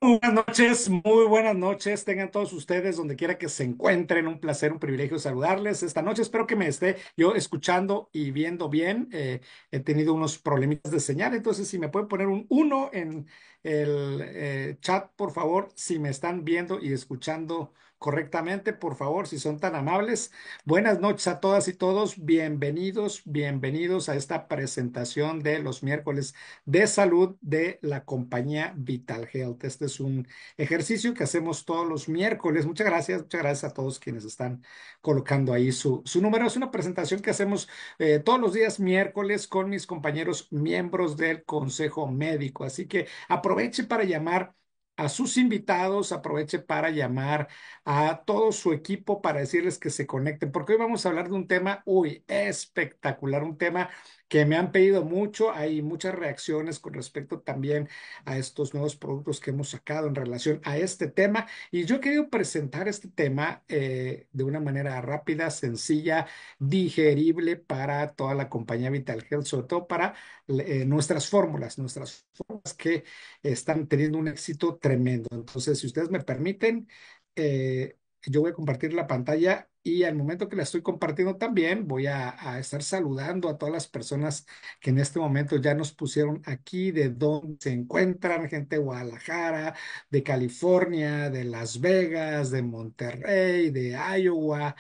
Buenas noches, muy buenas noches. Tengan todos ustedes donde quiera que se encuentren. Un placer, un privilegio saludarles esta noche. Espero que me esté yo escuchando y viendo bien. He tenido unos problemitas de señal, entonces si me pueden poner un uno en el chat, por favor, si me están viendo y escuchando correctamente, por favor, si son tan amables. Buenas noches a todas y todos. Bienvenidos, bienvenidos a esta presentación de los miércoles de salud de la compañía Vital Health. Este es un ejercicio que hacemos todos los miércoles. Muchas gracias a todos quienes están colocando ahí su número. Es una presentación que hacemos todos los días miércoles con mis compañeros miembros del Consejo Médico. Así que aproveche para llamar a sus invitados, aproveche para llamar a todo su equipo para decirles que se conecten, porque hoy vamos a hablar de un tema, uy, espectacular, un tema que me han pedido mucho. Hay muchas reacciones con respecto también a estos nuevos productos que hemos sacado en relación a este tema. Y yo he querido presentar este tema de una manera rápida, sencilla, digerible para toda la compañía Vital Health, sobre todo para nuestras fórmulas que están teniendo un éxito tremendo. Entonces, si ustedes me permiten, yo voy a compartir la pantalla y al momento que la estoy compartiendo también voy a estar saludando a todas las personas que en este momento ya nos pusieron aquí de dónde se encuentran, gente de Guadalajara, de California, de Las Vegas, de Monterrey, de Iowa,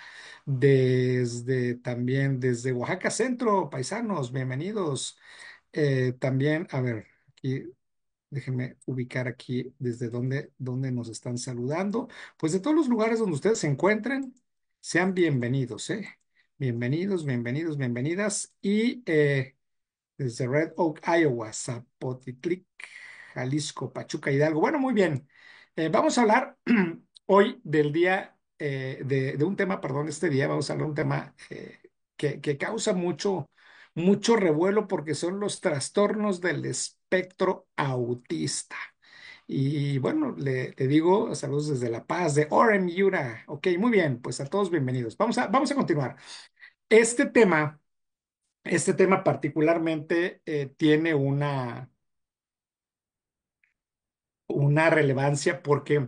desde también desde Oaxaca Centro, paisanos, bienvenidos. También, a ver, aquí déjenme ubicar aquí desde dónde nos están saludando. Pues de todos los lugares donde ustedes se encuentren, sean bienvenidos, ¿eh? Bienvenidos, bienvenidos, bienvenidas. Y desde Red Oak, Iowa, Zapotitlic, Jalisco, Pachuca, Hidalgo. Bueno, muy bien. Vamos a hablar hoy del día, de un tema, perdón, este día vamos a hablar de un tema que causa mucho revuelo porque son los trastornos del espectro autista. Y bueno, le digo saludos desde La Paz, de Orem, Utah. Ok, muy bien, pues a todos bienvenidos. Vamos a continuar. Este tema este tema particularmente tiene una relevancia porque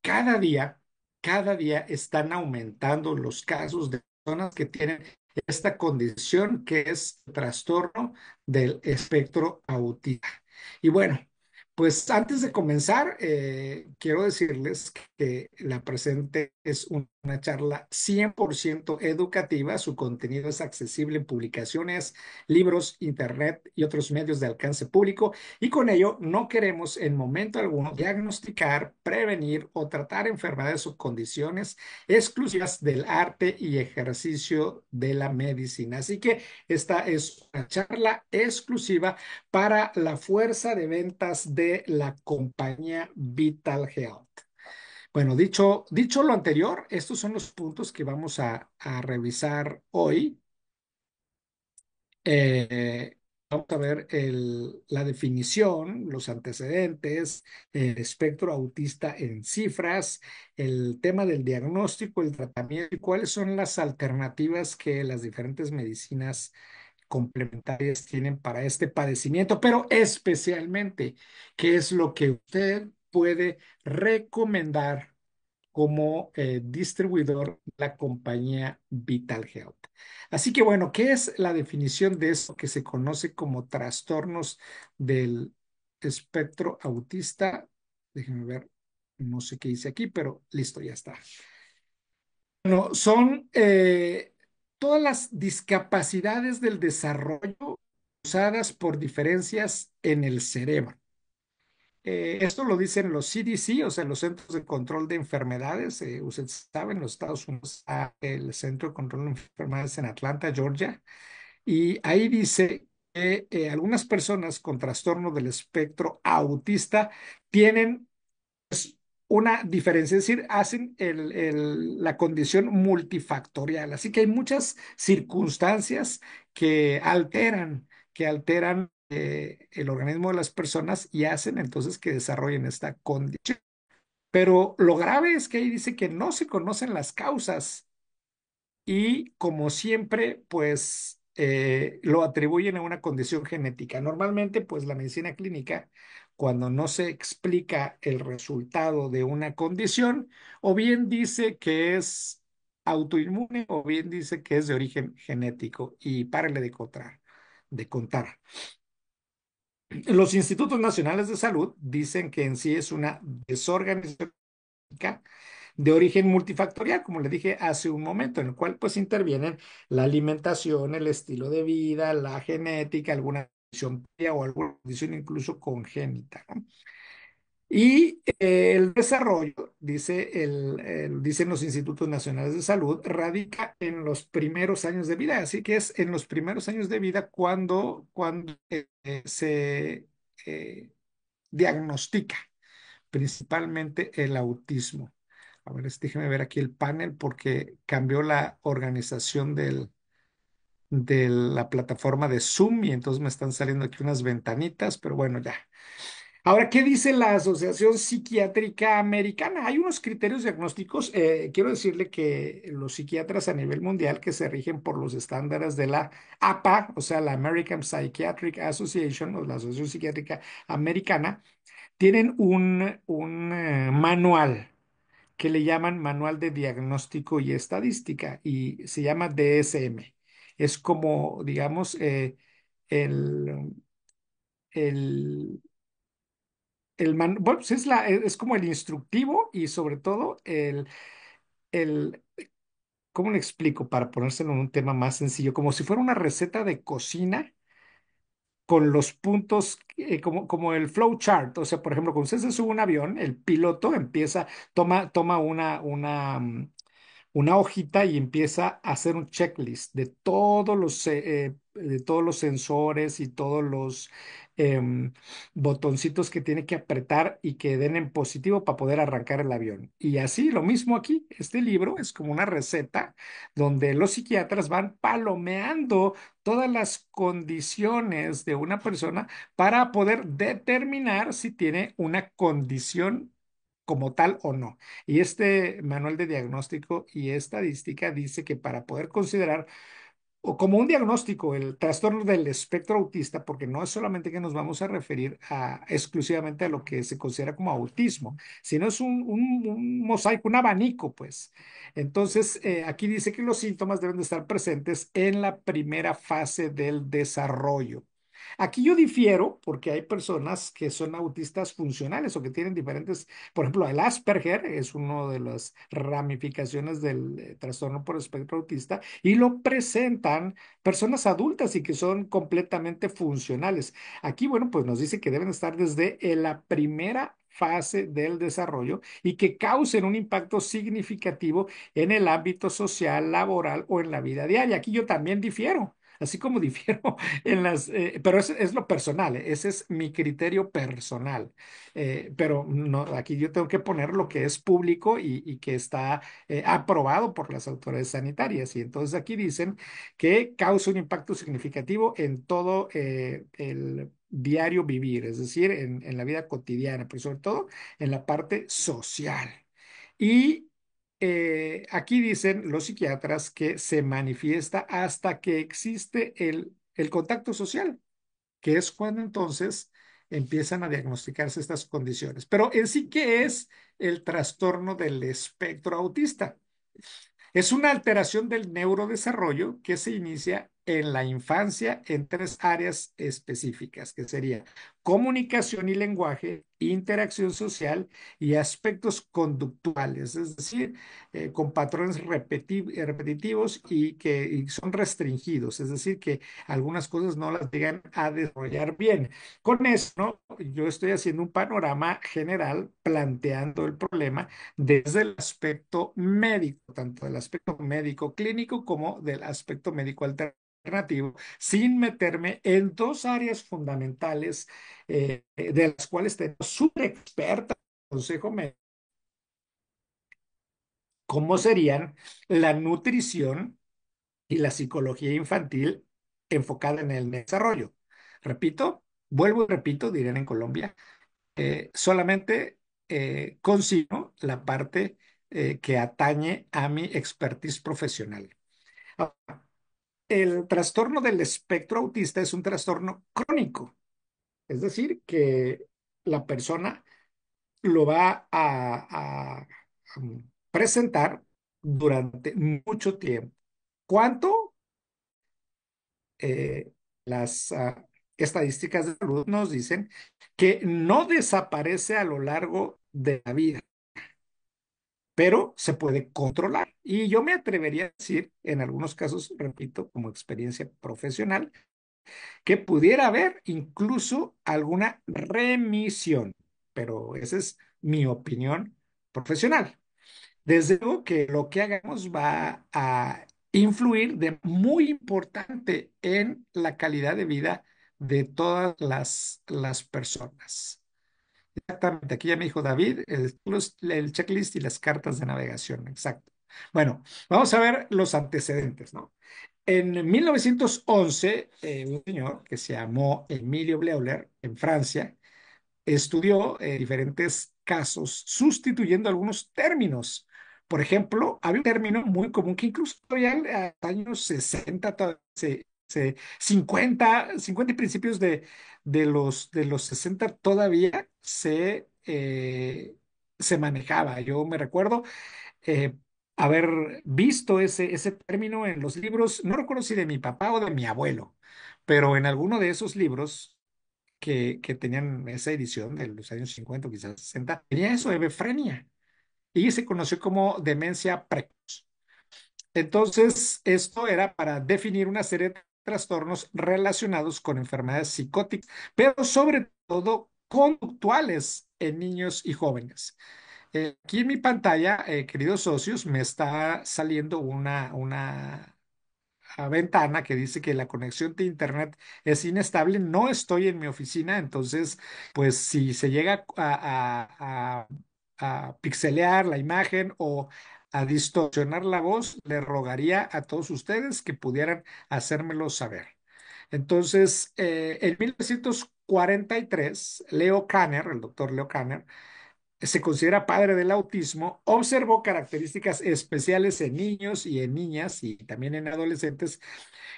cada día, cada día están aumentando los casos de personas que tienen esta condición que es trastorno del espectro autista. Y bueno, pues antes de comenzar, quiero decirles que la presente es una charla 100% educativa. Su contenido es accesible en publicaciones, libros, internet y otros medios de alcance público. Y con ello no queremos en momento alguno diagnosticar, prevenir o tratar enfermedades o condiciones exclusivas del arte y ejercicio de la medicina. Así que esta es una charla exclusiva para la fuerza de ventas de la compañía Vital Health. Bueno, dicho lo anterior, estos son los puntos que vamos a revisar hoy. Vamos a ver la definición, los antecedentes, el espectro autista en cifras, el tema del diagnóstico, el tratamiento y cuáles son las alternativas que las diferentes medicinas complementarias tienen para este padecimiento, pero especialmente qué es lo que usted puede recomendar como distribuidor de la compañía Vital Health. Así que bueno, ¿qué es la definición de eso que se conoce como trastornos del espectro autista? Déjenme ver, no sé qué hice aquí, pero listo, ya está. Bueno, son todas las discapacidades del desarrollo causadas por diferencias en el cerebro. Esto lo dicen los CDC, o sea, los Centros de Control de Enfermedades. Usted sabe, en los Estados Unidos está el Centro de Control de Enfermedades en Atlanta, Georgia, y ahí dice que algunas personas con trastorno del espectro autista tienen una diferencia, es decir, hacen la condición multifactorial. Así que hay muchas circunstancias que alteran el organismo de las personas y hacen entonces que desarrollen esta condición. Pero lo grave es que ahí dice que no se conocen las causas y como siempre, pues lo atribuyen a una condición genética. Normalmente, pues la medicina clínica cuando no se explica el resultado de una condición, o bien dice que es autoinmune, o bien dice que es de origen genético. Y párale de contar, de contar. Los institutos nacionales de salud dicen que en sí es una desorganización de origen multifactorial, como le dije hace un momento, en el cual pues intervienen la alimentación, el estilo de vida, la genética, alguna condición previa o alguna condición incluso congénita, ¿no? Y el desarrollo, dicen los institutos nacionales de salud, radica en los primeros años de vida. Así que es en los primeros años de vida cuando se eh, diagnostica principalmente el autismo. A ver, déjeme ver aquí el panel porque cambió la organización de la plataforma de Zoom y entonces me están saliendo aquí unas ventanitas, pero bueno, ya. Ahora, ¿qué dice la Asociación Psiquiátrica Americana? Hay unos criterios diagnósticos. Quiero decirle que los psiquiatras a nivel mundial que se rigen por los estándares de la APA, o sea, la American Psychiatric Association o la Asociación Psiquiátrica Americana, tienen un manual que le llaman Manual de Diagnóstico y Estadística y se llama DSM. Es como, digamos, el, el, bueno, pues es como el instructivo y sobre todo el, ¿cómo le explico? Para ponérselo en un tema más sencillo, como si fuera una receta de cocina con los puntos, como el flow chart. O sea, por ejemplo, cuando usted se sube a un avión, el piloto toma una hojita y empieza a hacer un checklist de todos los sensores y todos los botoncitos que tiene que apretar y que den en positivo para poder arrancar el avión. Y así, lo mismo aquí. Este libro es como una receta donde los psiquiatras van palomeando todas las condiciones de una persona para poder determinar si tiene una condición como tal o no. Y este manual de diagnóstico y estadística dice que para poder considerar o como un diagnóstico el trastorno del espectro autista, porque no es solamente que nos vamos a referir exclusivamente a lo que se considera como autismo, sino es un mosaico, un abanico, pues. Entonces, aquí dice que los síntomas deben de estar presentes en la primera fase del desarrollo. Aquí yo difiero porque hay personas que son autistas funcionales o que tienen diferentes, por ejemplo, el Asperger es una de las ramificaciones del trastorno por espectro autista y lo presentan personas adultas y que son completamente funcionales. Aquí, bueno, pues nos dice que deben estar desde la primera fase del desarrollo y que causen un impacto significativo en el ámbito social, laboral o en la vida diaria. Aquí yo también difiero. Así como difiero pero es lo personal, ese es mi criterio personal. Pero no, aquí yo tengo que poner lo que es público y que está aprobado por las autoridades sanitarias. Y entonces aquí dicen que causa un impacto significativo en todo el diario vivir, es decir, en la vida cotidiana, pero sobre todo en la parte social. Y aquí dicen los psiquiatras que se manifiesta hasta que existe el contacto social, que es cuando entonces empiezan a diagnosticarse estas condiciones. Pero en sí, ¿qué es el trastorno del espectro autista? Es una alteración del neurodesarrollo que se inicia en la infancia en tres áreas específicas, que sería comunicación y lenguaje, interacción social y aspectos conductuales, es decir, con patrones repetitivos y son restringidos, es decir, que algunas cosas no las llegan a desarrollar bien. Con eso, ¿no? Yo estoy haciendo un panorama general planteando el problema desde el aspecto médico, tanto del aspecto médico clínico como del aspecto médico alternativo, sin meterme en dos áreas fundamentales de las cuales tenemos súper experta consejo médico, como serían la nutrición y la psicología infantil enfocada en el desarrollo. Repito, vuelvo y repito, dirían en Colombia, solamente consigo la parte que atañe a mi expertise profesional. Ahora, el trastorno del espectro autista es un trastorno crónico, es decir, que la persona lo va a presentar durante mucho tiempo. ¿Cuánto? Las estadísticas de salud nos dicen que no desaparece a lo largo de la vida, pero se puede controlar. Y yo me atrevería a decir, en algunos casos, repito, como experiencia profesional, que pudiera haber incluso alguna remisión, pero esa es mi opinión profesional. Desde luego que lo que hagamos va a influir de muy importante en la calidad de vida de todas las personas. Exactamente, aquí ya me dijo David, el checklist y las cartas de navegación, exacto. Bueno, vamos a ver los antecedentes, ¿no? En 1911, un señor que se llamó Emilio Bleuler, en Francia, estudió diferentes casos sustituyendo algunos términos. Por ejemplo, había un término muy común que incluso todavía en los años 60, 50 y principios de los 60 todavía se manejaba. Yo me recuerdo eh, haber visto ese término en los libros, no recuerdo si de mi papá o de mi abuelo, pero en alguno de esos libros que tenían esa edición de los años 50 o quizás 60, tenía eso, hebefrenia, y se conoció como demencia precoz. Entonces, esto era para definir una serie de trastornos relacionados con enfermedades psicóticas, pero sobre todo conductuales en niños y jóvenes. Aquí en mi pantalla, queridos socios, me está saliendo una ventana que dice que la conexión de internet es inestable. No estoy en mi oficina, entonces, pues si se llega a pixelear la imagen o a distorsionar la voz, le rogaría a todos ustedes que pudieran hacérmelo saber. Entonces, en 1943, Leo Kanner, el doctor Leo Kanner, se considera padre del autismo, observó características especiales en niños y en niñas y también en adolescentes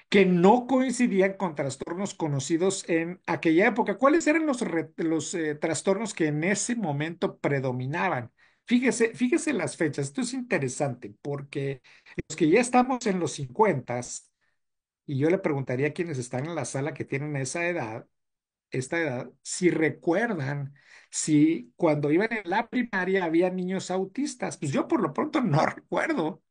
que no coincidían con trastornos conocidos en aquella época. ¿Cuáles eran los trastornos que en ese momento predominaban? Fíjese las fechas. Esto es interesante porque los que ya estamos en los 50, y yo le preguntaría a quienes están en la sala que tienen esta edad, si recuerdan si cuando iban en la primaria había niños autistas. Pues yo por lo pronto no recuerdo.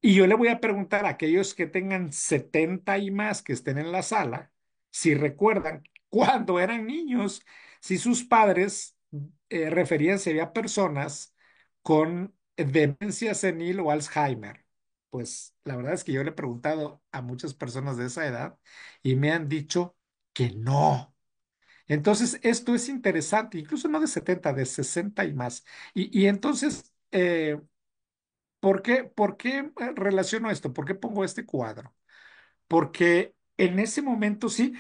Y yo le voy a preguntar a aquellos que tengan 70 y más que estén en la sala, si recuerdan cuando eran niños, si sus padres referían si había personas con demencia senil o Alzheimer. Pues la verdad es que yo le he preguntado a muchas personas de esa edad y me han dicho que no. Entonces, esto es interesante, incluso no de 70, de 60 y más. Y entonces, ¿por qué relaciono esto? ¿Por qué pongo este cuadro? Porque en ese momento sí,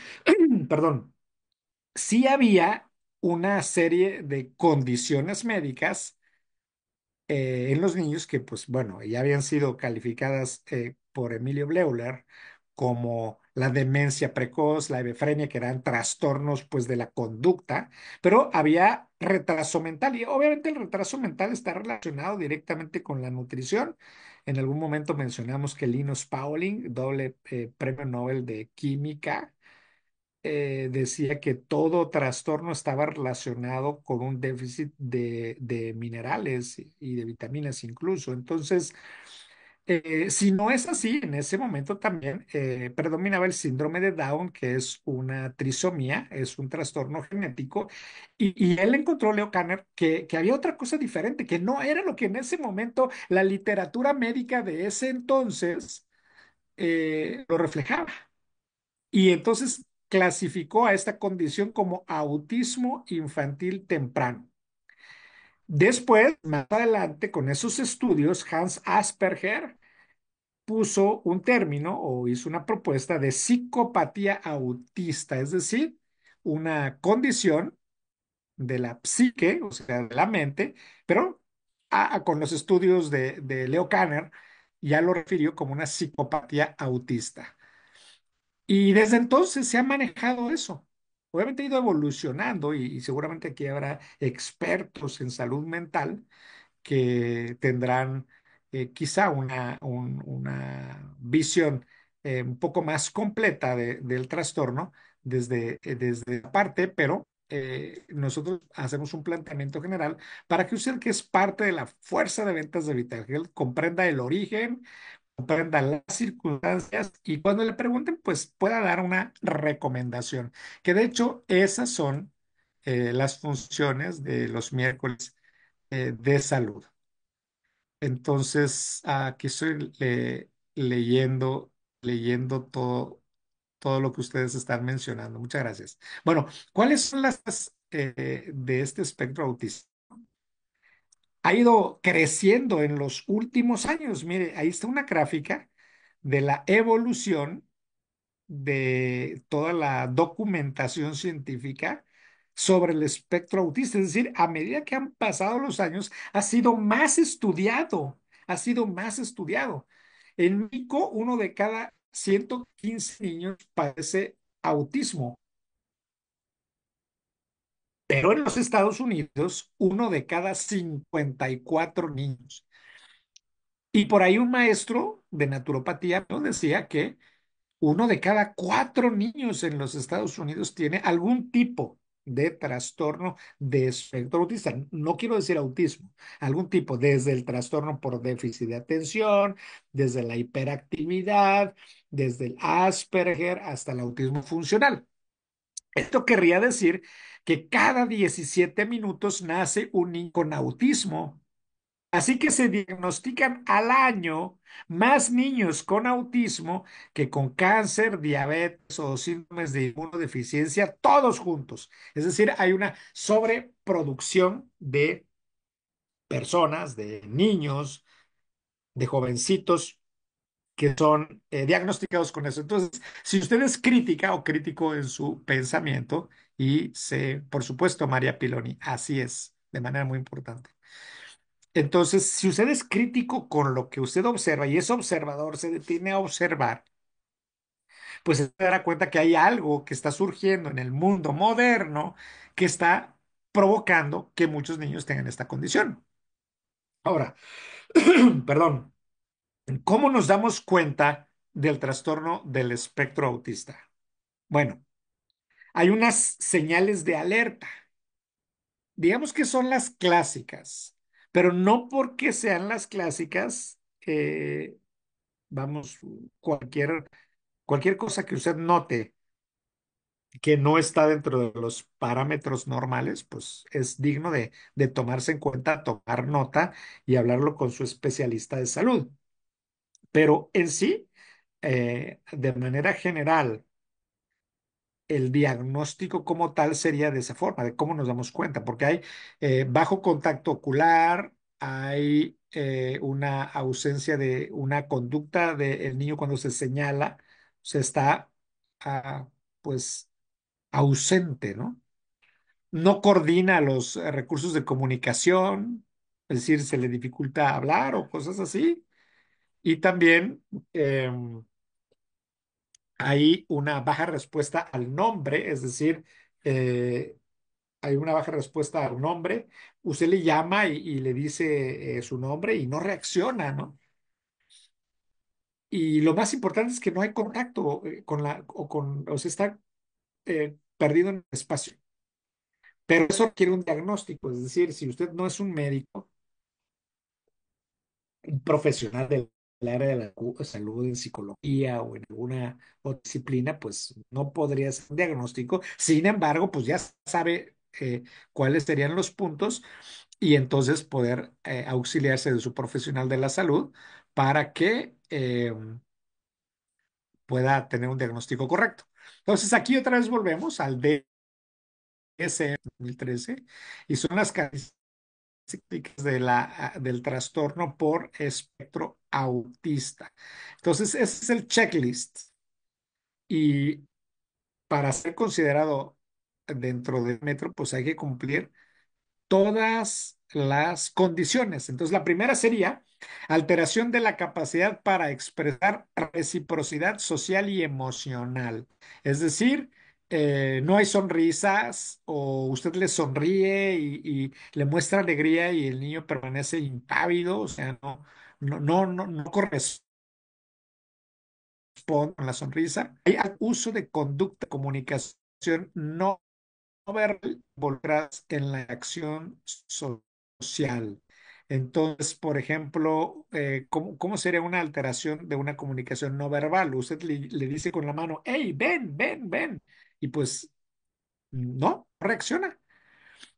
perdón, sí había una serie de condiciones médicas en los niños que, pues bueno, ya habían sido calificadas por Emilio Bleuler como la demencia precoz, la hebefrenia, que eran trastornos pues de la conducta, pero había retraso mental y obviamente el retraso mental está relacionado directamente con la nutrición. En algún momento mencionamos que Linus Pauling, doble premio Nobel de Química, decía que todo trastorno estaba relacionado con un déficit de minerales y de vitaminas incluso. Entonces, si no es así, en ese momento también predominaba el síndrome de Down, que es una trisomía, es un trastorno genético, y él encontró, Leo Kanner, que había otra cosa diferente, que no era lo que en ese momento la literatura médica de ese entonces lo reflejaba. Y entonces clasificó a esta condición como autismo infantil temprano. Después, más adelante, con esos estudios, Hans Asperger puso un término o hizo una propuesta de psicopatía autista, es decir, una condición de la psique, o sea, de la mente, pero con los estudios de Leo Kanner ya lo refirió como una psicopatía autista. Y desde entonces se ha manejado eso. obviamente ha ido evolucionando y seguramente aquí habrá expertos en salud mental que tendrán quizá una visión un poco más completa del trastorno desde aparte, pero nosotros hacemos un planteamiento general para que usted, que es parte de la fuerza de ventas de VitalHealth, comprenda el origen, comprenda las circunstancias y cuando le pregunten, pues pueda dar una recomendación, que de hecho esas son las funciones de los miércoles de salud. Entonces, aquí estoy leyendo todo lo que ustedes están mencionando. Muchas gracias. Bueno, ¿cuáles son las de este espectro autista? Ha ido creciendo en los últimos años. Mire, ahí está una gráfica de la evolución de toda la documentación científica sobre el espectro autista. Es decir, a medida que han pasado los años, ha sido más estudiado, ha sido más estudiado. En México, uno de cada 115 niños padece autismo, pero en los Estados Unidos, uno de cada 54 niños. Y por ahí un maestro de naturopatía nos decía que uno de cada cuatro niños en los Estados Unidos tiene algún tipo de trastorno de espectro autista. No quiero decir autismo, algún tipo, desde el trastorno por déficit de atención, desde la hiperactividad, desde el Asperger hasta el autismo funcional. Esto querría decir que cada 17 minutos nace un niño con autismo. Así que se diagnostican al año más niños con autismo que con cáncer, diabetes o síndromes de inmunodeficiencia, todos juntos. Es decir, hay una sobreproducción de personas, de niños, de jovencitos que son diagnosticados con eso. Entonces, si usted es crítica o crítico en su pensamiento, y sé, por supuesto, María Piloni, así es, de manera muy importante. Entonces, si usted es crítico con lo que usted observa y es observador, se detiene a observar, pues se dará cuenta que hay algo que está surgiendo en el mundo moderno que está provocando que muchos niños tengan esta condición. Ahora, perdón, ¿cómo nos damos cuenta del trastorno del espectro autista? Bueno, hay unas señales de alerta, digamos que son las clásicas, pero no porque sean las clásicas. Vamos, cualquier cosa que usted note que no está dentro de los parámetros normales, pues es digno de tomarse en cuenta, tomar nota y hablarlo con su especialista de salud. Pero en sí, de manera general, el diagnóstico como tal sería de esa forma, de cómo nos damos cuenta, porque hay bajo contacto ocular, hay una ausencia de una conducta del niño cuando se señala, se está ah, pues ausente, ¿no? No coordina los recursos de comunicación, es decir, se le dificulta hablar o cosas así. Y también hay una baja respuesta al nombre, es decir, eh, hay una baja respuesta al nombre. Usted le llama y le dice su nombre y no reacciona, ¿no? Y lo más importante es que no hay contacto o se está perdido en el espacio. Pero eso requiere un diagnóstico, es decir, si usted no es un médico, un profesional del área de la salud en psicología o en alguna otra disciplina, pues no podría ser un diagnóstico. Sin embargo, pues ya sabe cuáles serían los puntos y entonces poder auxiliarse de su profesional de la salud para que pueda tener un diagnóstico correcto. Entonces, aquí otra vez volvemos al DSM 2013 y son las características del trastorno por espectro autista. Entonces, ese es el checklist. Y para ser considerado dentro del metro, pues hay que cumplir todas las condiciones. Entonces, la primera sería alteración de la capacidad para expresar reciprocidad social y emocional. Es decir, no hay sonrisas o usted le sonríe y le muestra alegría y el niño permanece impávido, o sea, no corresponde con la sonrisa. Hay uso de conducta, comunicación no verbal involucradas en la acción social. Entonces, por ejemplo, ¿cómo sería una alteración de una comunicación no verbal? Usted le dice con la mano, hey, ven, ven, ven. Y pues no reacciona.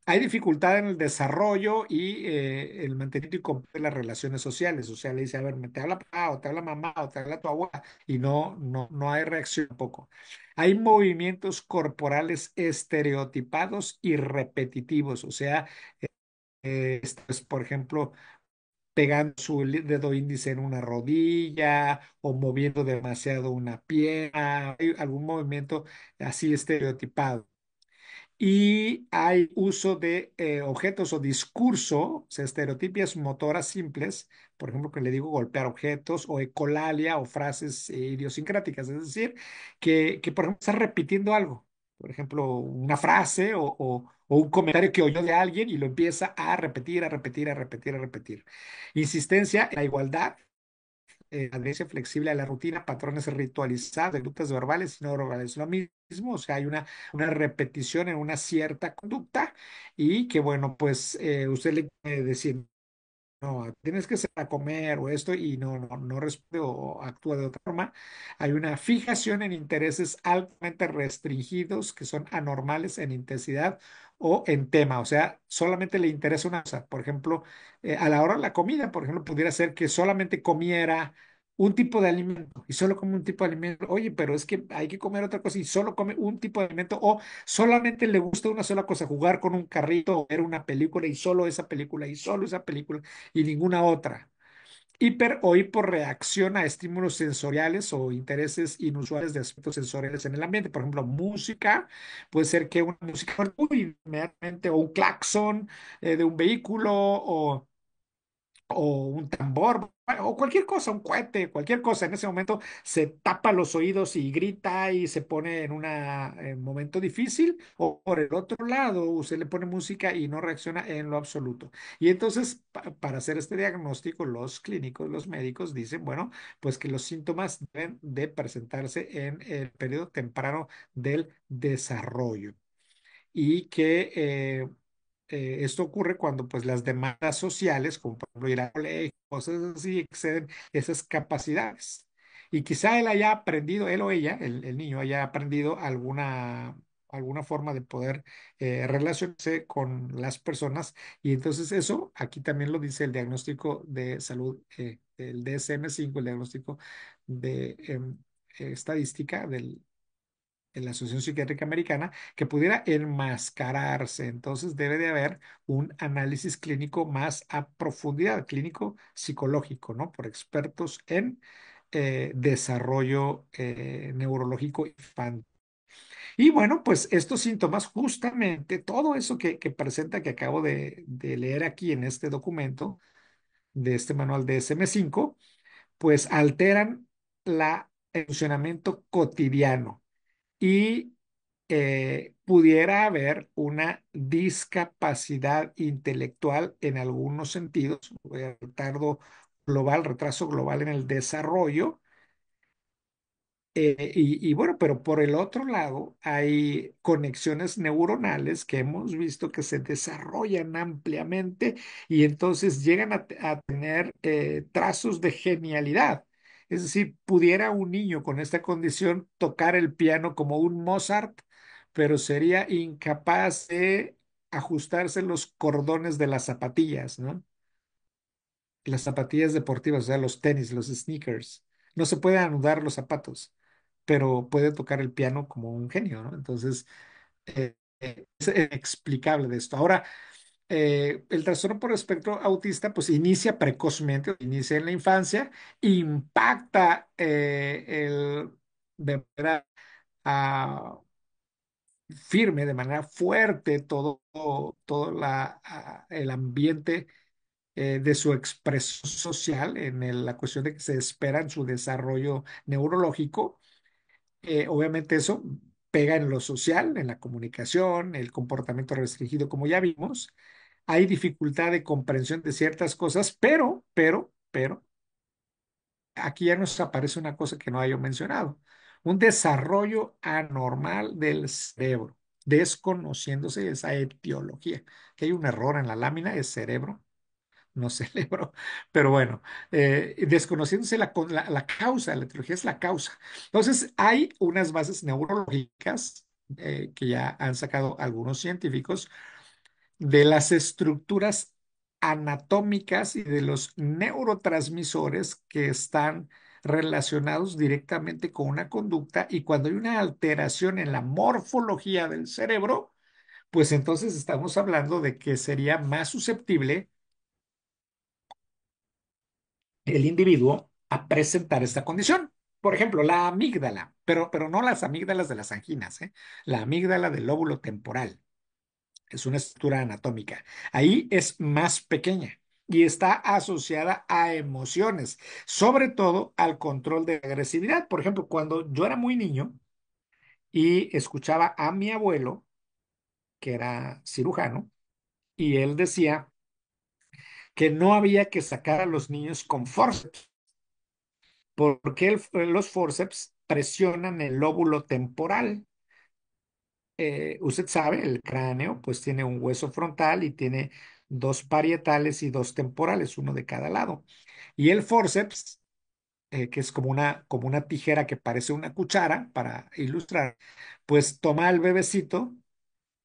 Hay dificultad en el desarrollo y el mantenimiento y completo de las relaciones sociales. O sea, le dice, a ver, te habla papá, o te habla mamá, o te habla tu abuela, y no hay reacción tampoco. Hay movimientos corporales estereotipados y repetitivos. O sea, esto es, por ejemplo, pegando su dedo índice en una rodilla o moviendo demasiado una pierna. Hay algún movimiento así estereotipado. Y hay uso de objetos o discurso, o sea, estereotipias motoras simples, por ejemplo, que le digo golpear objetos o ecolalia o frases idiosincráticas, es decir, que por ejemplo está repitiendo algo, por ejemplo, una frase o un comentario que oyó de alguien y lo empieza a repetir, a repetir, a repetir, a repetir. Insistencia en la igualdad, adherencia flexible a la rutina, patrones ritualizados, de conductas verbales y no verbales. Lo mismo, o sea, hay una repetición en una cierta conducta y que, bueno, pues usted le puede decir, no, tienes que salir a comer o esto y no responde o actúa de otra forma. Hay una fijación en intereses altamente restringidos que son anormales en intensidad o en tema, o sea, solamente le interesa una cosa. Por ejemplo, a la hora de la comida, por ejemplo, pudiera ser que solamente comiera un tipo de alimento y solo come un tipo de alimento. Oye, pero es que hay que comer otra cosa y solo come un tipo de alimento o solamente le gusta una sola cosa, jugar con un carrito o ver una película y solo esa película y solo esa película y ninguna otra. Hiper o hiporreacción a estímulos sensoriales o intereses inusuales de aspectos sensoriales en el ambiente. Por ejemplo, música, puede ser que una música uy, inmediatamente o un claxon de un vehículo o un tambor o cualquier cosa, un cohete, cualquier cosa. En ese momento se tapa los oídos y grita y se pone en un momento difícil. O por el otro lado, usted le pone música y no reacciona en lo absoluto. Y entonces, para hacer este diagnóstico, los clínicos, los médicos dicen, bueno, pues que los síntomas deben de presentarse en el periodo temprano del desarrollo y que esto ocurre cuando pues las demandas sociales, como por ejemplo ir a colegio, cosas así, exceden esas capacidades. Y quizá él haya aprendido, él o ella, el niño haya aprendido alguna forma de poder relacionarse con las personas. Y entonces eso, aquí también lo dice el diagnóstico de salud, el DSM-5, el diagnóstico de estadística en la Asociación Psiquiátrica Americana, que pudiera enmascararse. Entonces debe de haber un análisis clínico más a profundidad, clínico psicológico, ¿no? Por expertos en desarrollo neurológico infantil. Y bueno, pues estos síntomas, justamente todo eso que presenta, que acabo de leer aquí en este documento, de este manual de SM5, pues alteran el funcionamiento cotidiano y pudiera haber una discapacidad intelectual en algunos sentidos, retraso global en el desarrollo. Y bueno, pero por el otro lado hay conexiones neuronales que hemos visto que se desarrollan ampliamente y entonces llegan a tener trazos de genialidad. Es decir, pudiera un niño con esta condición tocar el piano como un Mozart, pero sería incapaz de ajustarse los cordones de las zapatillas, ¿no? Las zapatillas deportivas, o sea, los tenis, los sneakers. No se pueden anudar los zapatos, pero puede tocar el piano como un genio, ¿no? Entonces, es explicable de esto. Ahora, el trastorno por espectro autista, pues inicia precozmente, inicia en la infancia, impacta de manera ah, firme, de manera fuerte todo el ambiente de su expresión social en la cuestión de que se espera en su desarrollo neurológico. Obviamente eso pega en lo social, en la comunicación, el comportamiento restringido, como ya vimos. Hay dificultad de comprensión de ciertas cosas, pero, aquí ya nos aparece una cosa que no había mencionado, un desarrollo anormal del cerebro, desconociéndose esa etiología, que hay un error en la lámina, es cerebro, no cerebro, pero bueno, desconociéndose la causa, la etiología es la causa. Entonces, hay unas bases neurológicas que ya han sacado algunos científicos de las estructuras anatómicas y de los neurotransmisores que están relacionados directamente con una conducta, y cuando hay una alteración en la morfología del cerebro, pues entonces estamos hablando de que sería más susceptible el individuo a presentar esta condición. Por ejemplo, la amígdala, pero no las amígdalas de las anginas, ¿eh? La amígdala del lóbulo temporal. Es una estructura anatómica. Ahí es más pequeña y está asociada a emociones, sobre todo al control de agresividad. Por ejemplo, cuando yo era muy niño y escuchaba a mi abuelo, que era cirujano, y él decía que no había que sacar a los niños con forceps, porque los forceps presionan el lóbulo temporal. Usted sabe, el cráneo pues tiene un hueso frontal y tiene dos parietales y dos temporales, uno de cada lado. Y el forceps, que es como una tijera que parece una cuchara, para ilustrar, pues toma al bebecito,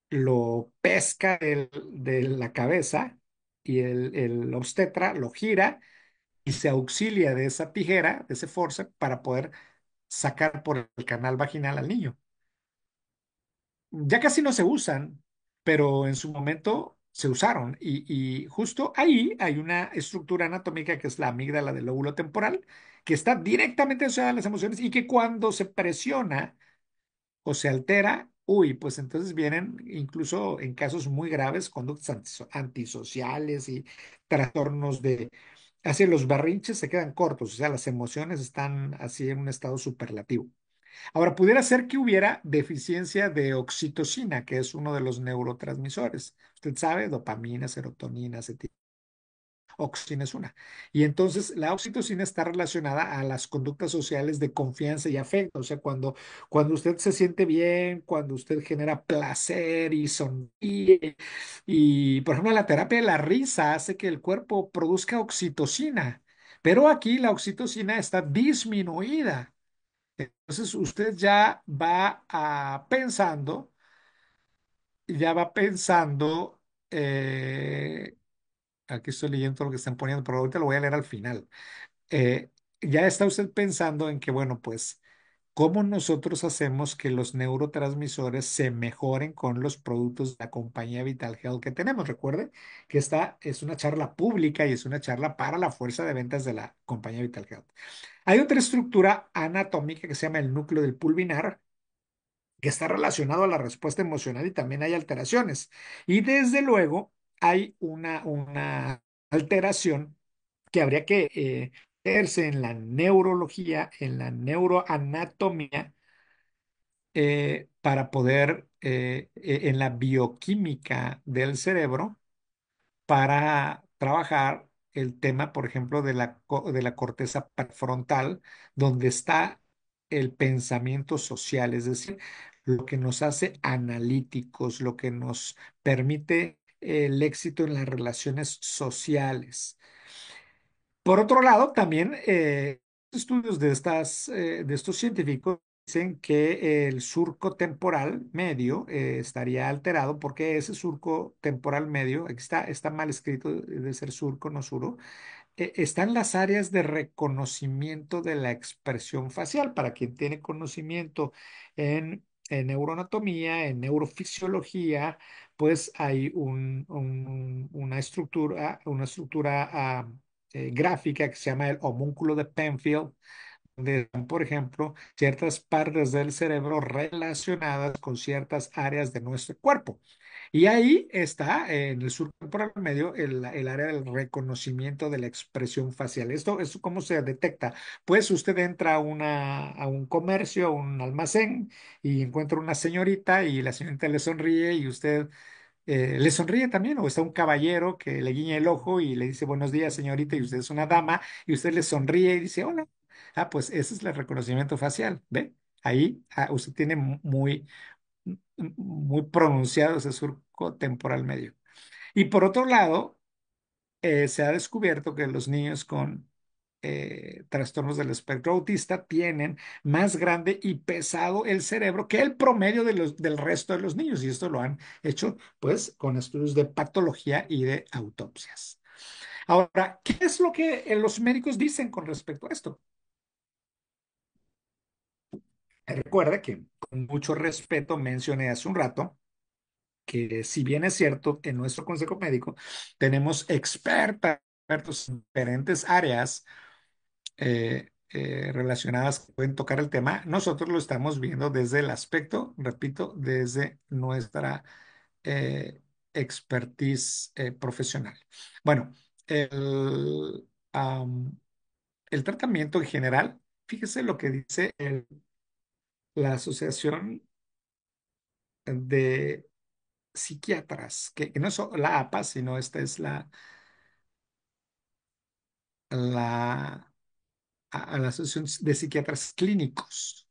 lo pesca de la cabeza, y el obstetra lo gira y se auxilia de esa tijera, de ese forceps, para poder sacar por el canal vaginal al niño. Ya casi no se usan, pero en su momento se usaron. Y justo ahí hay una estructura anatómica que es la amígdala del lóbulo temporal, que está directamente asociada a las emociones, y que cuando se presiona o se altera, uy, pues entonces vienen, incluso en casos muy graves, conductas antisociales y trastornos de... Así los berrinches se quedan cortos, o sea, las emociones están así en un estado superlativo. Ahora, pudiera ser que hubiera deficiencia de oxitocina, que es uno de los neurotransmisores. Usted sabe, dopamina, serotonina, oxitocina es una. Y entonces la oxitocina está relacionada a las conductas sociales de confianza y afecto. O sea, cuando usted se siente bien, cuando usted genera placer y sonríe. Y, por ejemplo, la terapia de la risa hace que el cuerpo produzca oxitocina. Pero aquí la oxitocina está disminuida. Entonces usted ya va pensando, eh, aquí estoy leyendo todo lo que están poniendo, pero ahorita lo voy a leer al final. Ya está usted pensando en que, bueno, pues, ¿cómo nosotros hacemos que los neurotransmisores se mejoren con los productos de la compañía Vital Health que tenemos? Recuerde que esta es una charla pública y es una charla para la fuerza de ventas de la compañía Vital Health. Hay otra estructura anatómica que se llama el núcleo del pulvinar, que está relacionado a la respuesta emocional, y también hay alteraciones. Y desde luego hay una alteración que habría que verse en la neurología, en la neuroanatomía, para poder, en la bioquímica del cerebro, para trabajar el tema, por ejemplo, de la corteza prefrontal, donde está el pensamiento social, es decir, lo que nos hace analíticos, lo que nos permite el éxito en las relaciones sociales. Por otro lado, también estudios de estos científicos dicen que el surco temporal medio estaría alterado, porque ese surco temporal medio, aquí está mal escrito, de ser surco, no suro, están las áreas de reconocimiento de la expresión facial. Para quien tiene conocimiento en neuroanatomía, en neurofisiología, pues hay una estructura gráfica que se llama el homúnculo de Penfield, donde están, por ejemplo, ciertas partes del cerebro relacionadas con ciertas áreas de nuestro cuerpo. Y ahí está, en el sur temporal medio, el área del reconocimiento de la expresión facial. ¿Esto cómo se detecta? Pues usted entra a un comercio, a un almacén, y encuentra una señorita y la señorita le sonríe y usted le sonríe también, o está un caballero que le guiña el ojo y le dice buenos días, señorita, y usted es una dama, y usted le sonríe y dice hola. Ah, pues ese es el reconocimiento facial, ¿ve? Ahí usted tiene muy pronunciado ese surco temporal medio. Y por otro lado, se ha descubierto que los niños con trastornos del espectro autista tienen más grande y pesado el cerebro que el promedio del resto de los niños. Y esto lo han hecho pues con estudios de patología y de autopsias. Ahora, ¿qué es lo que los médicos dicen con respecto a esto? Recuerda que con mucho respeto mencioné hace un rato que si bien es cierto, en nuestro consejo médico tenemos expertos en diferentes áreas relacionadas que pueden tocar el tema, nosotros lo estamos viendo desde el aspecto, repito, desde nuestra eh, expertise profesional. Bueno, el, am, el tratamiento en general, fíjese lo que dice la Asociación de Psiquiatras, que no es la APA, sino esta es la, a la Asociación de Psiquiatras Clínicos.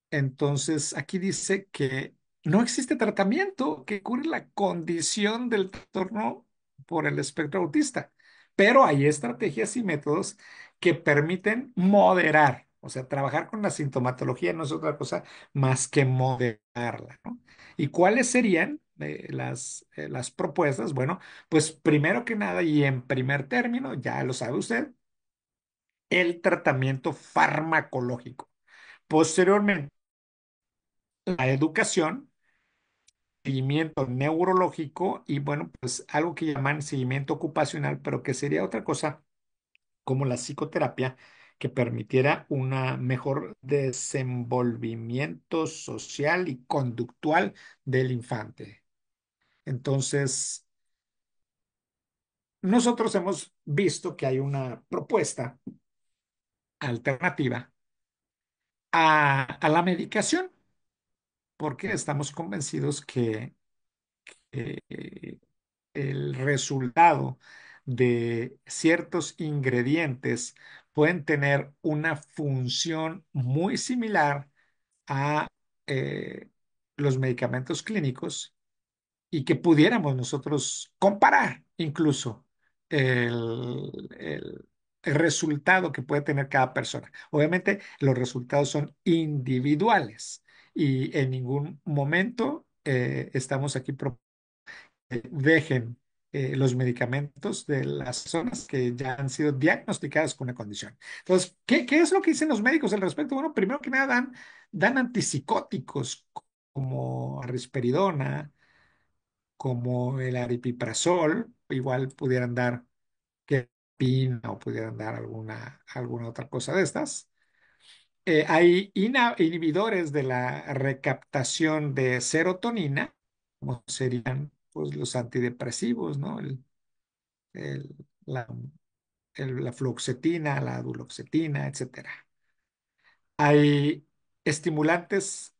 Entonces, aquí dice que no existe tratamiento que cure la condición del trastorno por el espectro autista, pero hay estrategias y métodos que permiten moderar, o sea, trabajar con la sintomatología no es otra cosa más que moderarla, ¿no? ¿Y cuáles serían las propuestas? Bueno, pues primero que nada y en primer término, ya lo sabe usted, el tratamiento farmacológico. Posteriormente, la educación, seguimiento neurológico y bueno, pues algo que llaman seguimiento ocupacional, pero que sería otra cosa como la psicoterapia que permitiera un mejor desenvolvimiento social y conductual del infante. Entonces, nosotros hemos visto que hay una propuesta alternativa a la medicación, porque estamos convencidos que eh, el resultado de ciertos ingredientes pueden tener una función muy similar a eh, los medicamentos clínicos y que pudiéramos nosotros comparar incluso el resultado que puede tener cada persona. Obviamente los resultados son individuales y en ningún momento estamos aquí dejen los medicamentos de las personas que ya han sido diagnosticadas con una condición. Entonces, ¿qué es lo que dicen los médicos al respecto? Bueno, primero que nada dan antipsicóticos como risperidona, como el aripiprazol, igual pudieran dar ketamina o pudieran dar alguna otra cosa de estas. Hay inhibidores de la recaptación de serotonina, como serían pues, los antidepresivos, ¿no? El- la, la fluoxetina, la duloxetina, etcétera. Hay estimulantes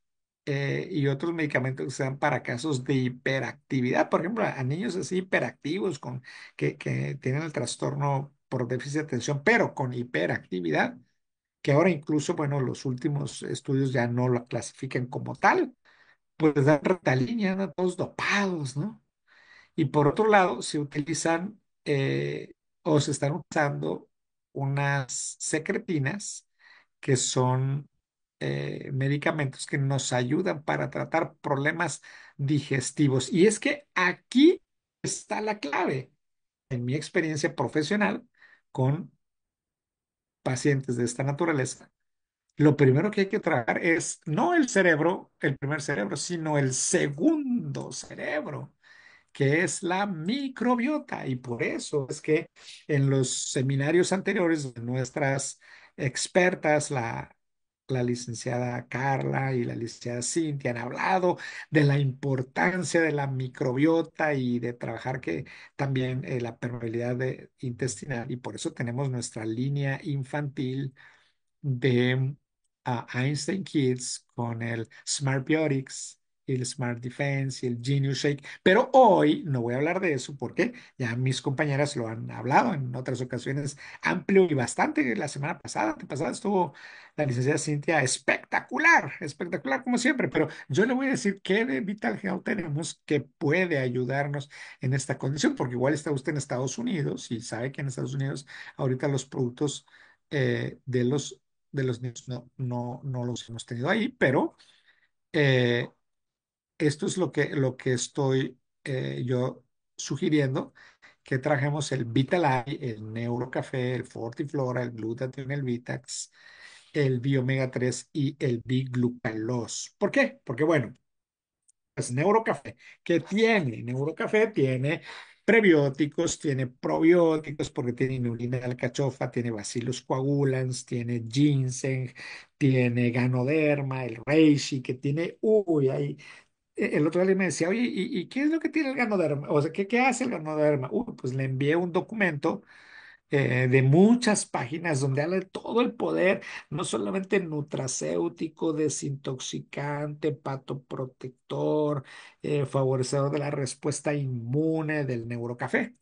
y otros medicamentos que se dan para casos de hiperactividad, por ejemplo, a niños así hiperactivos que tienen el trastorno por déficit de atención, pero con hiperactividad que ahora incluso, bueno, los últimos estudios ya no lo clasifican como tal, pues dan Ritalina, andan todos dopados, ¿no? Y por otro lado, se utilizan o se están usando unas secretinas que son medicamentos que nos ayudan para tratar problemas digestivos. Y es que aquí está la clave, en mi experiencia profesional con pacientes de esta naturaleza. Lo primero que hay que trabajar es no el cerebro, el primer cerebro, sino el segundo cerebro, que es la microbiota. Y por eso es que en los seminarios anteriores, nuestras expertas, la licenciada Carla y la licenciada Cintia han hablado de la importancia de la microbiota y de trabajar que también la permeabilidad intestinal, y por eso tenemos nuestra línea infantil de Einstein Kids con el Smart Biotics y el Smart Defense y el Genius Shake. Pero hoy no voy a hablar de eso porque ya mis compañeras lo han hablado en otras ocasiones amplio y bastante. La semana pasada, antepasada, estuvo la licenciada Cintia espectacular, espectacular como siempre. Pero yo le voy a decir qué de Vital Health tenemos que puede ayudarnos en esta condición, porque igual está usted en Estados Unidos y sabe que en Estados Unidos ahorita los productos de los niños no los hemos tenido ahí, pero eh, esto es lo que estoy yo sugiriendo, que trajemos el Vitalife, el Neurocafé, el Fortiflora, el Glutathione, el Vitax, el Biomega 3 y el Biglucalos. ¿Por qué? Porque bueno, pues Neurocafé, ¿qué tiene? Neurocafé tiene prebióticos, tiene probióticos porque tiene inulina de alcachofa, tiene Bacillus coagulans, tiene ginseng, tiene Ganoderma, el reishi, que tiene, uy, ahí. El otro día me decía, oye, ¿y qué es lo que tiene el Ganoderma? O sea, ¿qué hace el Ganoderma? Uy, pues le envié un documento de muchas páginas donde habla de todo el poder, no solamente nutracéutico, desintoxicante, hepatoprotector, favorecedor de la respuesta inmune del neurocafé.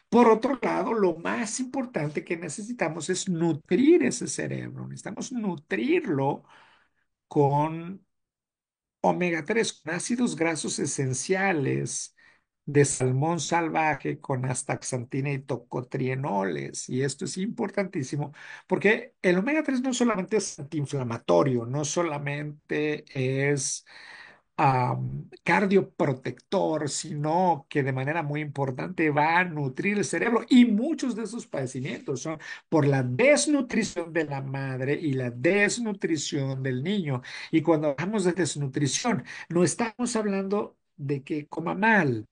Por otro lado, lo más importante que necesitamos es nutrir ese cerebro. Necesitamos nutrirlo con omega 3 con ácidos grasos esenciales de salmón salvaje con astaxantina y tocotrienoles. Y esto es importantísimo porque el omega 3 no solamente es antiinflamatorio, no solamente es cardioprotector, sino que de manera muy importante va a nutrir el cerebro. Y muchos de esos padecimientos son por la desnutrición de la madre y la desnutrición del niño. Y cuando hablamos de desnutrición, no estamos hablando de que coma mal,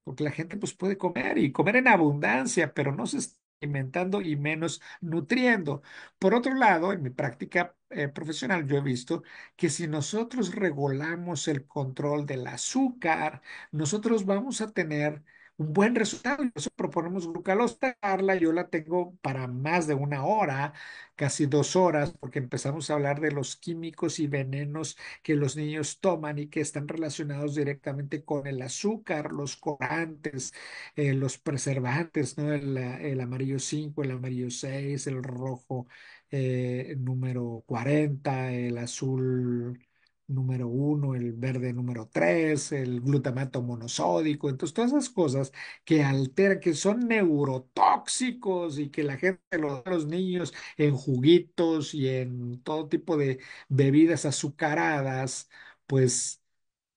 porque la gente pues puede comer y comer en abundancia, pero no se está alimentando y menos nutriendo. Por otro lado, en mi práctica profesional, yo he visto que si nosotros regulamos el control del azúcar, nosotros vamos a tener un buen resultado. Y por eso proponemos glucalosa. Yo la tengo para más de una hora, casi 2 horas, porque empezamos a hablar de los químicos y venenos que los niños toman y que están relacionados directamente con el azúcar, los colorantes, los preservantes, ¿no? El amarillo 5, el amarillo 6, el rojo número 40, el azul número 1, el verde número 3, el glutamato monosódico. Entonces, todas esas cosas que alteran, que son neurotóxicos y que la gente lo da a los niños en juguitos y en todo tipo de bebidas azucaradas, pues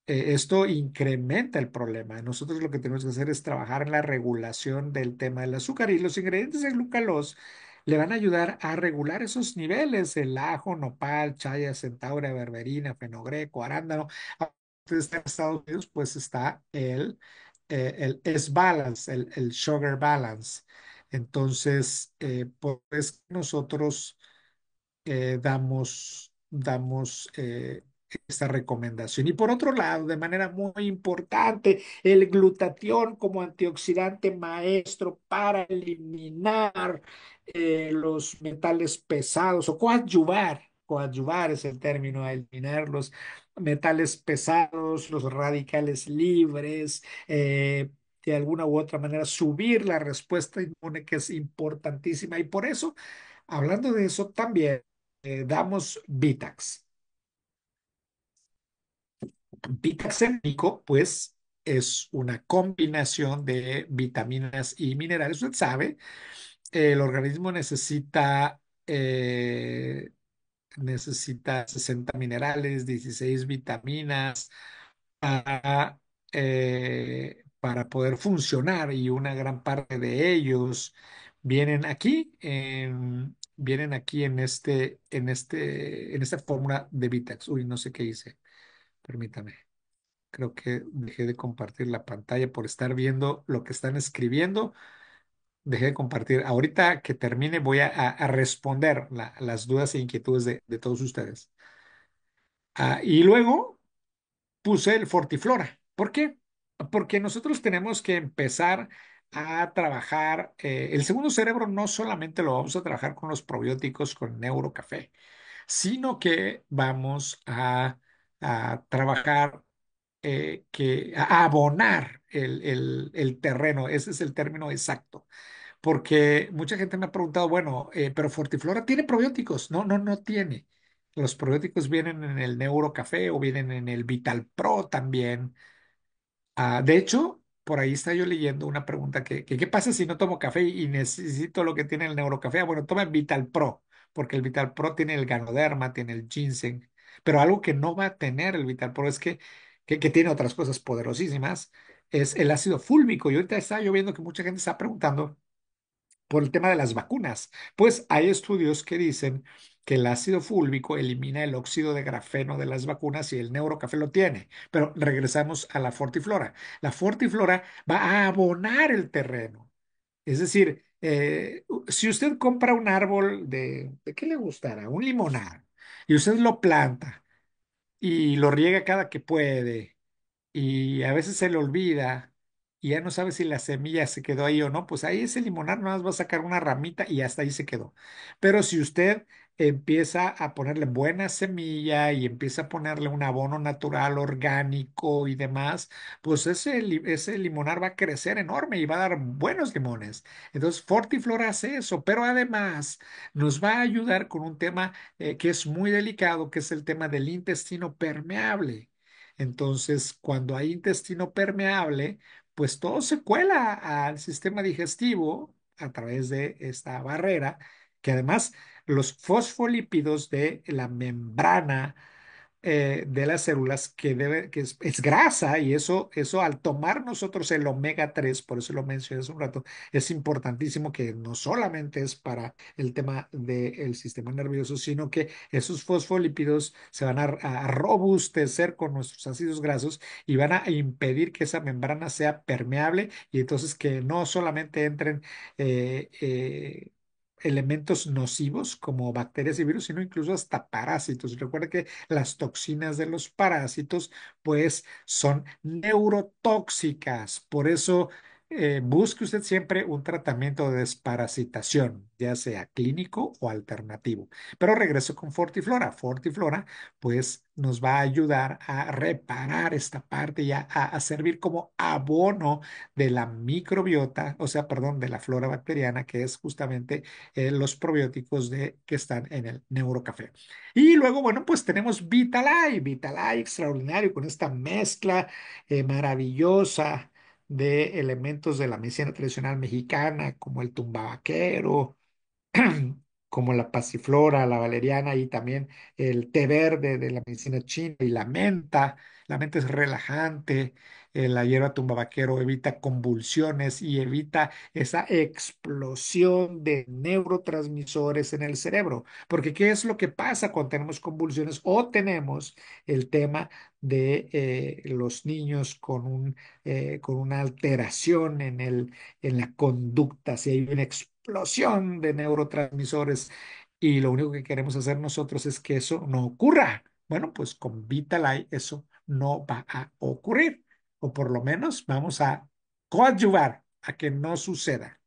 esto incrementa el problema. Nosotros lo que tenemos que hacer es trabajar en la regulación del tema del azúcar, y los ingredientes de glucalos le van a ayudar a regular esos niveles: el ajo, nopal, chaya, centaura, berberina, fenogreco, arándano. Ahora que está en Estados Unidos, pues está el S-Balance, el Sugar Balance. Entonces, pues nosotros damos esta recomendación. Y por otro lado, de manera muy importante, el glutatión como antioxidante maestro para eliminar los metales pesados o coadyuvar. Coadyuvar es el término, a eliminar los metales pesados, los radicales libres, de alguna u otra manera subir la respuesta inmune, que es importantísima. Y por eso, hablando de eso, también damos Vitax. Vitax en Nico, pues es una combinación de vitaminas y minerales. Usted sabe, el organismo necesita 60 minerales, 16 vitaminas para poder funcionar, y una gran parte de ellos vienen aquí en esta fórmula de Vitax. Uy, no sé qué hice, permítame. Creo que dejé de compartir la pantalla por estar viendo lo que están escribiendo. dejé de compartir. Ahorita que termine voy a responder las dudas e inquietudes de todos ustedes. Y luego puse el Fortiflora. ¿Por qué? Porque nosotros tenemos que empezar a trabajar. El segundo cerebro no solamente lo vamos a trabajar con los probióticos, con Neurocafé, sino que vamos a trabajar, a abonar el terreno. Ese es el término exacto. Porque mucha gente me ha preguntado, bueno, pero Fortiflora tiene probióticos. No, no, no tiene. Los probióticos vienen en el Neurocafé o vienen en el Vital Pro también. De hecho, por ahí está yo leyendo una pregunta ¿qué pasa si no tomo café y necesito lo que tiene el Neurocafé? Bueno, toma el Vital Pro, porque el Vital Pro tiene el Ganoderma, tiene el ginseng, pero algo que no va a tener el Vital Pro es que tiene otras cosas poderosísimas, es el ácido fúlvico. Y ahorita está yo viendo que mucha gente está preguntando por el tema de las vacunas. Pues hay estudios que dicen que el ácido fúlvico elimina el óxido de grafeno de las vacunas y el neurocafé lo tiene. Pero regresamos a la fortiflora. La fortiflora va a abonar el terreno. Es decir, si usted compra un árbol ¿de qué le gustará? Un limonar, y usted lo planta y lo riega cada que puede y a veces se le olvida y ya no sabe si la semilla se quedó ahí o no, pues ahí ese limonar nada más va a sacar una ramita y hasta ahí se quedó. Pero si usted empieza a ponerle buena semilla y empieza a ponerle un abono natural, orgánico y demás, pues ese limonar va a crecer enorme y va a dar buenos limones. Entonces, Fortiflora hace eso, pero además nos va a ayudar con un tema que es muy delicado, que es el tema del intestino permeable. Entonces, cuando hay intestino permeable, pues todo se cuela al sistema digestivo a través de esta barrera, que además los fosfolípidos de la membrana de las células que es grasa y eso al tomar nosotros el omega 3, por eso lo mencioné hace un rato, es importantísimo que no solamente es para el tema del sistema nervioso, sino que esos fosfolípidos se van a robustecer con nuestros ácidos grasos y van a impedir que esa membrana sea permeable y entonces que no solamente entren elementos nocivos como bacterias y virus, sino incluso hasta parásitos. Recuerda que las toxinas de los parásitos, pues, son neurotóxicas. Por eso, busque usted siempre un tratamiento de desparasitación, ya sea clínico o alternativo. Pero regreso con Fortiflora. Fortiflora, pues, nos va a ayudar a reparar esta parte y a servir como abono de la microbiota, o sea, perdón, de la flora bacteriana, que es justamente los probióticos que están en el neurocafé. Y luego, bueno, pues tenemos Vitalay, Vitalay extraordinario con esta mezcla maravillosa de elementos de la medicina tradicional mexicana, como el tumbabaquero, como la pasiflora, la valeriana y también el té verde de la medicina china y la menta. La menta es relajante, la hierba tumbabaquero evita convulsiones y evita esa explosión de neurotransmisores en el cerebro. Porque ¿qué es lo que pasa cuando tenemos convulsiones o tenemos el tema de los niños con una alteración en la conducta? Si hay una explosión de neurotransmisores y lo único que queremos hacer nosotros es que eso no ocurra. Bueno, pues con Vitalite eso no va a ocurrir, o por lo menos vamos a coadyuvar a que no suceda,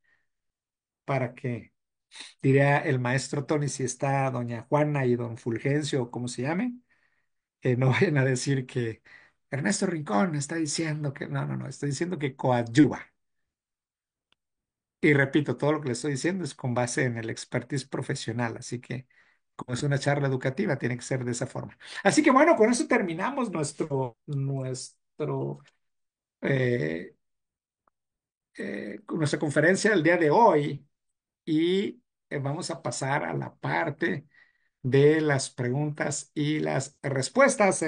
para que, diría el maestro Tony, si está doña Juana y don Fulgencio, o como se llame, no vayan a decir que Ernesto Rincón está diciendo que no, no, no, estoy diciendo que coadyuva. Y repito, todo lo que le estoy diciendo es con base en el expertise profesional, así que como es una charla educativa, tiene que ser de esa forma. Así que bueno, con eso terminamos eh, nuestra conferencia del día de hoy y vamos a pasar a la parte de las preguntas y las respuestas.